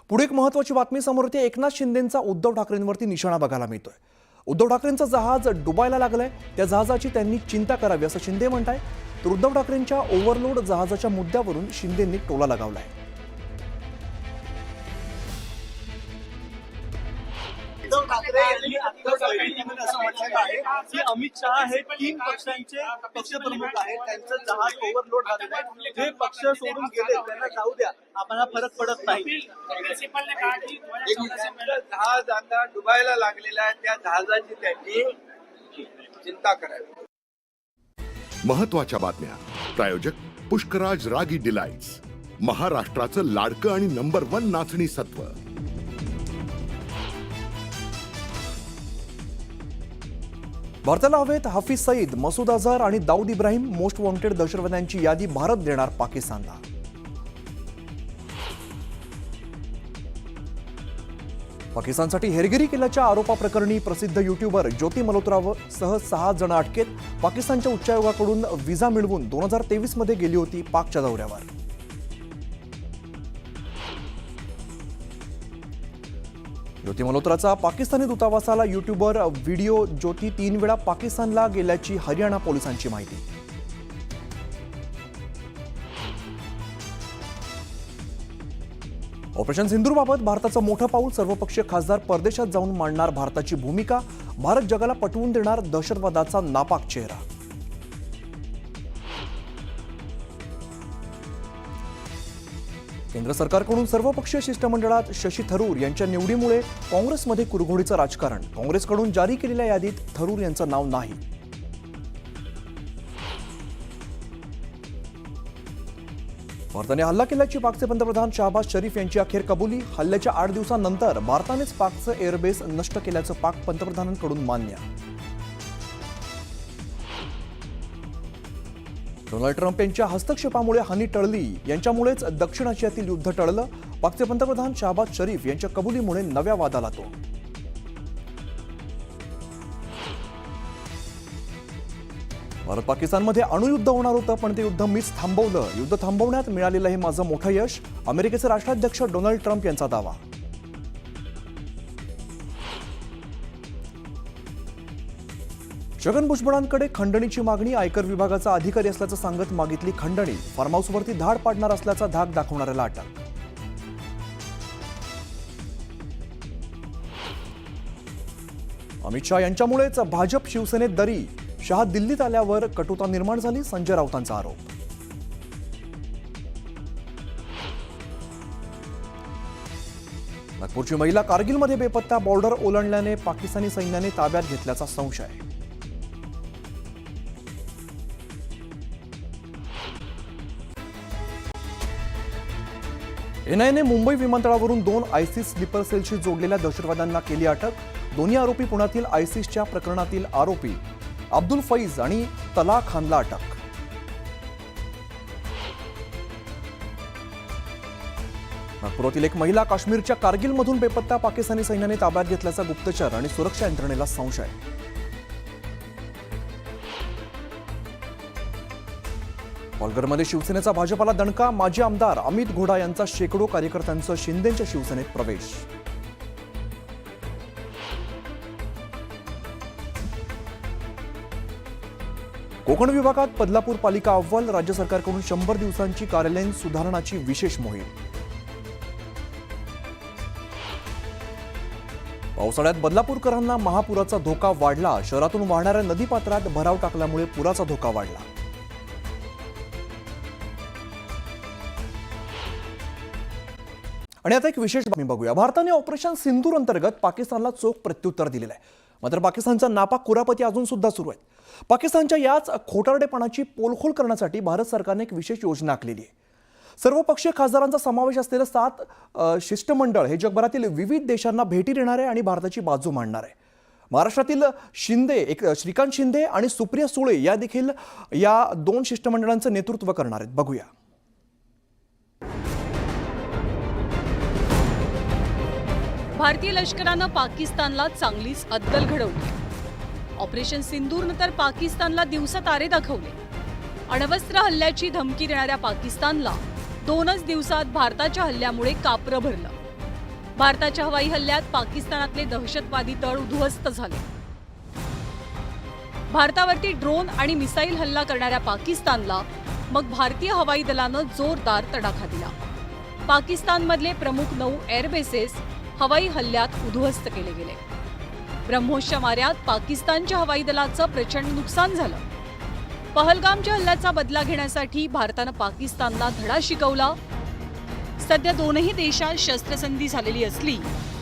पुढे एक महत्त्वाची बातमी समोर येते। एकनाथ शिंदेंचा उद्धव ठाकरेंवरती निशाणा बघायला मिळतोय। उद्धव ठाकरेंचं जहाज डुबायला लागलंय, त्या जहाजाची त्यांनी चिंता करावी असं शिंदे म्हणताय। तर उद्धव ठाकरेंच्या ओव्हरलोड जहाजाच्या मुद्द्यावरून शिंदेंनी टोला लगावलाय। उद्धव ठाकरे यांनी आत्ताच बैठकीमध्ये असं म्हटलं आहे की अमित शहा हे 3 पक्षांचे पक्षप्रमुख आहेत, त्यांचं जहाज ओव्हरलोड झालेलं आहे, जे पक्ष सोडून गेले त्यांना जाऊ द्या, आम्हाला फरक पडत नाही। जहाज आता डुबायला लागलेला आहे, त्या जहाजाची त्यांनी चिंता करावी। महत्त्वाच्या बातम्या प्रायोजक पुष्कराज रागी डिलाइट्स, महाराष्ट्राचं लाडकं आणि नंबर 1 नाचणी सत्व। भारताला हवेत हाफिज सईद, मसूद अझहर आणि दाऊद इब्राहिम मोस्ट वॉन्टेड दहशतवाद्यांची यादी भारत देणार पाकिस्तानला। पाकिस्तानसाठी हेरगिरी केल्याच्या आरोपाप्रकरणी प्रसिद्ध युट्यूबर ज्योती मल्होत्रासह 6 जण अटकेत। पाकिस्तानच्या उच्चायोगाकडून व्हिसा मिळवून 2023 मध्ये गेली होती पाकच्या दौऱ्यावर। ज्योती मल्होत्राचा पाकिस्तानी दूतावासाला युट्यूबर व्हिडिओ। ज्योती 3 वेळा पाकिस्तानला गेल्याची हरियाणा पोलिसांची माहिती। ऑपरेशन सिंदूरबाबत भारताचं मोठं पाऊल, सर्वपक्षीय खासदार परदेशात जाऊन मांडणार भारताची भूमिका। भारत जगाला पटवून देणार दहशतवादाचा नापाक चेहरा। केंद्र सरकारकडून सर्वपक्षीय शिष्टमंडळात शशी थरूर यांच्या निवडीमुळे काँग्रेसमध्ये कुरघोडीचं राजकारण। काँग्रेसकडून जारी केलेल्या यादीत थरूर यांचं नाव नाही। भारताने हल्ला केल्याची पाकचे पंतप्रधान शहबाज शरीफ यांची अखेर कबुली। हल्ल्याच्या 8 दिवसांनंतर भारतानेच पाकचं एअरबेस नष्ट केल्याचं पाक पंतप्रधानांकडून मान्य। डोनाल्ड ट्रम्प यांच्या हस्तक्षेपामुळे हानी टळली, यांच्यामुळेच दक्षिण आशियातील युद्ध टळलं। पाकचे पंतप्रधान शहबाज शरीफ यांच्या कबुलीमुळे नव्या वादाला तो। भारत पाकिस्तानमध्ये अणुयुद्ध होणार होतं, पण ते युद्ध मीच थांबवलं। युद्ध थांबवण्यात मिळालेलं हे माझं मोठं यश, अमेरिकेचे राष्ट्राध्यक्ष डोनाल्ड ट्रम्प यांचा दावा। छगन भुजबळांकडे खंडणीची मागणी, आयकर विभागाचा अधिकारी असल्याचं सांगत मागितली खंडणी। फार्म हाऊसवरती धाड पाडणार असल्याचा धाक दाखवणाऱ्याला अटक। अमित शहा यांच्यामुळेच भाजप शिवसेनेत दरी, शहा दिल्लीत आल्यावर कटुता निर्माण झाली, संजय राऊतांचा आरोप। नागपूरची महिला कारगिलमध्ये बेपत्ता, बॉर्डर ओलांडल्याने पाकिस्तानी सैन्याने ताब्यात घेतल्याचा संशय। एनआयएने मुंबई विमानतळावरून 2 आयसिस स्लीपर सेलशी जोडलेल्या दहशतवाद्यांना केली अटक। दोन्ही आरोपी पुण्यातील आयसिसच्या प्रकरणातील आरोपी अब्दुल फैज आणि तला खानला अटक। नागपुरातील एक महिला काश्मीरच्या कारगिलमधून बेपत्ता, पाकिस्तानी सैन्याने ताब्यात घेतल्याचा गुप्तचर आणि सुरक्षा यंत्रणेला संशय। पालघरमध्ये शिवसेनेचा भाजपाला दणका, माजी आमदार अमित घोडा यांचा शेकडो कार्यकर्त्यांचा शिंदेच्या शिवसेनेत प्रवेश। कोकण विभागात बदलापूर पालिका अव्वल, राज्य सरकारकडून 100 दिवसांची कार्यालयीन सुधारणाची विशेष मोहीम। पावसाळ्यात बदलापूरकरांना महापुराचा धोका वाढला, शहरातून वाहणाऱ्या नदीपात्रात भराव टाकल्यामुळे पुराचा धोका वाढला। आणि आता एक विशेष बातमी बघूया। भारताने ऑपरेशन सिंदूर अंतर्गत पाकिस्तानला चोख प्रत्युत्तर दिलेलं आहे, मात्र पाकिस्तानचा नापाक कुरापती अजून सुद्धा सुरू आहे। पाकिस्तानच्या याच खोटारडेपणाची पोलखोल करण्यासाठी भारत सरकारने एक विशेष योजना आखलेली आहे। सर्वपक्षीय खासदारांचा समावेश असलेलं 7 शिष्टमंडळ हे जगभरातील विविध देशांना भेटी देणार आहे आणि भारताची बाजू मांडणार आहे। महाराष्ट्रातील श्रीकांत शिंदे आणि सुप्रिया सुळे या देखील या 2 शिष्टमंडळांचं नेतृत्व करणार आहेत। बघूया। भारतीय लष्करानं पाकिस्तानला चांगलीच अद्दल घडवली। ऑपरेशन सिंदूरनंतर पाकिस्तानला दिवसातारे दाखवले। अण्वस्त्र हल्ल्याची धमकी देणाऱ्या पाकिस्तानला 2च दिवसात भारताच्या हल्ल्यामुळे कापरं भरलं। भारताच्या हवाई हल्ल्यात पाकिस्तानातले दहशतवादी तळ उद्ध्वस्त झाले. भारतावरती ड्रोन आणि मिसाईल हल्ला करणाऱ्या पाकिस्तानला मग भारतीय हवाई दलानं जोरदार तडाखा दिला. पाकिस्तानमधले प्रमुख 9 एअरबेसेस हवाई हल्ल्यात उद्ध्वस्त केले गेले. ब्रह्मोसच्या माऱ्यात पाकिस्तानच्या हवाई दलाचं प्रचंड नुकसान झालं. पहलगामच्या हल्ल्याचा बदला घेण्यासाठी भारतानं पाकिस्तानला धडा शिकवला. सध्या दोनही देशात शस्त्रसंधी झालेली असली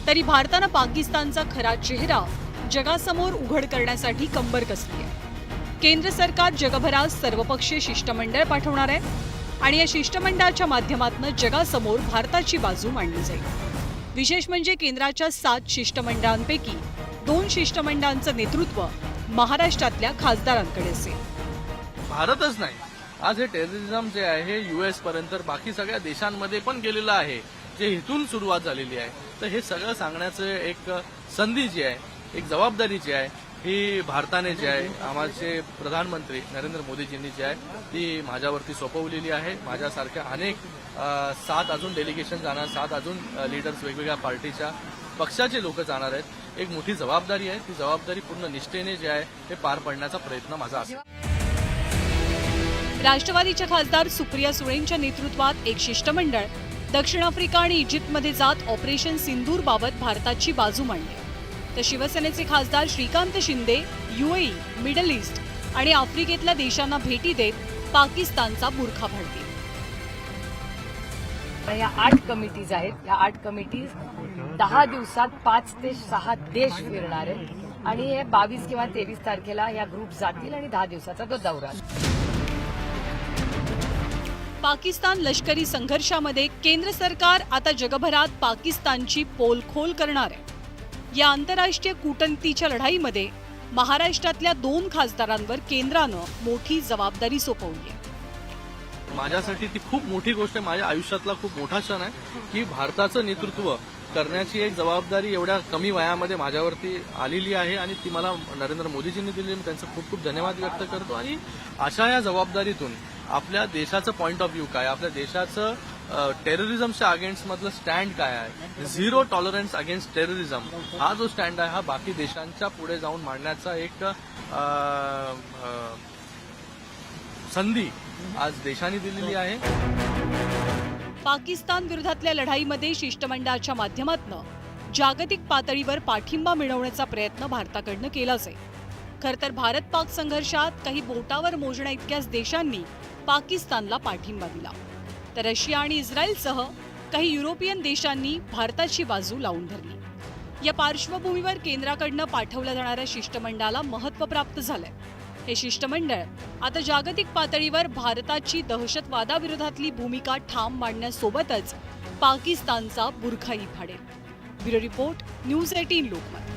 तरी भारतानं पाकिस्तानचा खरा चेहरा जगासमोर उघड करण्यासाठी कंबर कसली आहे. केंद्र सरकार जगभरात सर्वपक्षीय शिष्टमंडळ पाठवणार आहे आणि या शिष्टमंडळाच्या माध्यमातून जगासमोर भारताची बाजू मांडली जाईल. विशेष म्हणजे केंद्राच्या 7 शिष्टमंडळांपैकी 2 शिष्टमंडळांचं नेतृत्व महाराष्ट्रातल्या खासदारांकडे असेल. भारतच नाही, आज हे टेररिझम जे आहे हे US पर्यंत बाकी सगळ्या देशांमध्ये पण गेलेलं आहे, जे इथून सुरुवात झालेली आहे. तर हे सगळं सांगण्याचं एक संधी जी आहे, एक जबाबदारी जी आहे, ही भारताने जी आहे, आमचे प्रधानमंत्री नरेंद्र मोदीजींनी जी आहे ती माझ्यावरती सोपवलेली आहे. माझ्यासारख्या अनेक 7 अजून डेलिगेशन जाणार, 7 अजून लीडर्स वेगवेगळ्या पार्टीच्या पक्षाचे लोक जाणार आहेत. एक मोठी जबाबदारी आहे. ती जबाबदारी पूर्ण निष्ठेने जे आहे ते पार पाडण्याचा प्रयत्न माझा असेल. राष्ट्रवादीच्या खासदार सुप्रिया सुळेंच्या नेतृत्वात एक शिष्टमंडळ दक्षिण आफ्रिका आणि इजिप्तमध्ये जात ऑपरेशन सिंदूर बाबत भारताची बाजू मांडली. तर शिवसेनेचे खासदार Shrikant Shinde UAE, middle east आणि आफ्रिकेतल्या देशांना भेटी देत पाकिस्तानचा बुरखा फाडतील. या 8 कमिटीज आहेत. या 8 कमिटीज 10 दिवसात 5 ते 6 देश फिरणार आहेत आणि हे 22 किंवा 23 तारखेला या ग्रुप जातील आणि 10 दिवसाचा तो दौरा. पाकिस्तान लष्करी संघर्षामध्ये केंद्र सरकार आता जगभरात पाकिस्तानची पोलखोल करणार आहे. या आंतरराष्ट्रीय कूटनीतीच्या लढाईमध्ये महाराष्ट्रातल्या 2 खासदारांवर केंद्रानं मोठी जबाबदारी सोपवली आहे. माझ्यासाठी ती खूप मोठी गोष्ट आहे. माझ्या आयुष्यातला खूप मोठा क्षण आहे की भारताचं नेतृत्व करण्याची एक जबाबदारी एवढ्या कमी वयामध्ये माझ्यावरती आलेली आहे आणि ती मला नरेंद्र मोदीजींनी दिली. मी त्यांचं खूप खूप धन्यवाद व्यक्त करतो. आणि अशा या जबाबदारीतून आपल्या देशाचं पॉइंट ऑफ व्ह्यू काय, आपल्या देशाचं टेररिझमच्या अगेन्स्ट मधलं स्टँड काय आहे, 0 टॉलरन्स अगेन्स्ट टेररिझम हा जो स्टँड आहे हा बाकी देशांच्या पुढे जाऊन मांडण्याचा एक संधी आज देशाने दिलेली आहे. पाकिस्तान विरोधातल्या लढाईमध्ये शिष्टमंडळाच्या माध्यमातून जागतिक पातळीवर पाठिंबा मिळवण्याचा प्रयत्न भारताकडनं केलाच आहे. खरं तर भारत पाक संघर्षात काही बोटावर मोजण्या इतक्याच देशांनी पाकिस्तानला पाठिंबा दिला. तर रशिया आणि इस्रायलसह काही युरोपियन देशांनी भारताची बाजू लावून धरली. या पार्श्वभूमीवर केंद्राकडनं पाठवल्या जाणाऱ्या शिष्टमंडळाला महत्त्व प्राप्त झालंय. हे शिष्टमंडळ आता जागतिक पातळीवर भारताची दहशतवादाविरोधातली भूमिका ठाम मांडण्यासोबतच पाकिस्तानचा बुरखाही फाडेल. Bureau report, news 18 Lokmat.